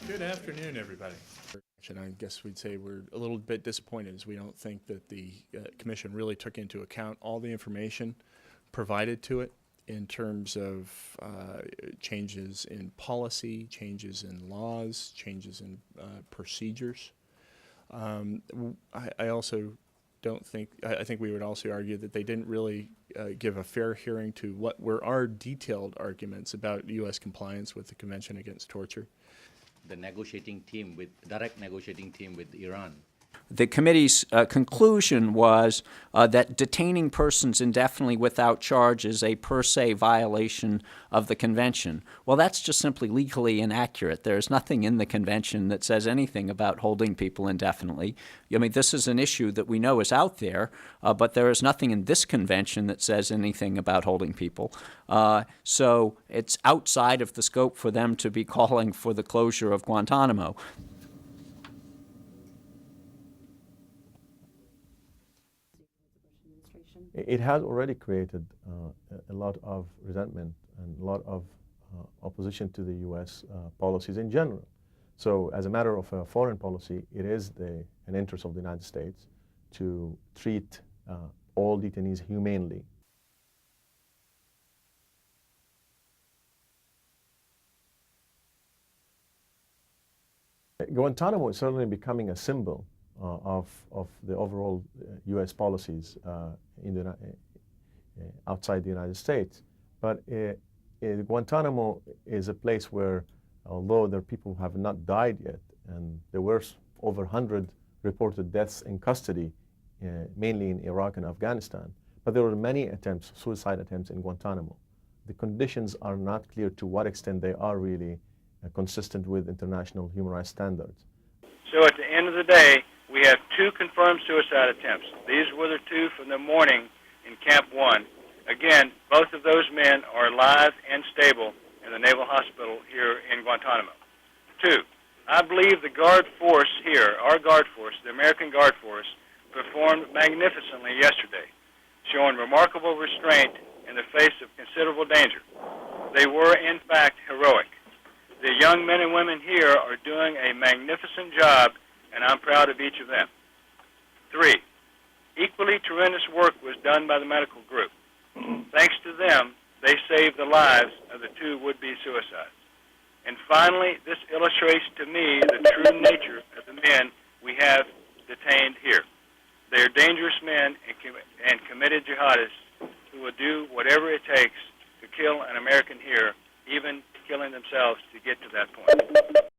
Good afternoon, everybody. And I guess we'd say we're a little bit disappointed as we don't think that the Commission really took into account all the information provided to it in terms of changes in policy, changes in laws, changes in procedures. I also don't think, I think we would also argue that they didn't really give a fair hearing to what were our detailed arguments about U.S. compliance with the Convention Against Torture. The negotiating team direct negotiating team with Iran. The committee's conclusion was that detaining persons indefinitely without charge is a per se violation of the convention. Well, that's just simply legally inaccurate. There's nothing in the convention that says anything about holding people indefinitely. I mean, this is an issue that we know is out there, but there is nothing in this convention that says anything about holding people. So it's outside of the scope for them to be calling for the closure of Guantanamo. It has already created a lot of resentment and a lot of opposition to the U.S. Policies in general. So as a matter of foreign policy, it is an interest of the United States to treat all detainees humanely. Guantanamo is certainly becoming a symbol of the overall U.S. policies outside the United States. But Guantanamo is a place where, although there are people who have not died yet, and there were over 100 reported deaths in custody, mainly in Iraq and Afghanistan, but there were many attempts, suicide attempts in Guantanamo. The conditions are not clear to what extent they are really consistent with international human rights standards. So at the end of the day, we have 2 confirmed suicide attempts. These were the 2 from the morning in Camp 1. Again, both of those men are alive and stable in the Naval Hospital here in Guantanamo. 2, I believe the Guard force here, our Guard force, the American Guard force, performed magnificently yesterday, showing remarkable restraint in the face of considerable danger. They were, in fact, heroic. The young men and women here are doing a magnificent job, and I'm proud of each of them. 3, equally tremendous work was done by the medical group. Thanks to them, they saved the lives of the 2 would-be suicides. And finally, this illustrates to me the true nature of the men we have detained here. They are dangerous men and committed jihadists who will do whatever it takes to kill an American here, even killing themselves to get to that point.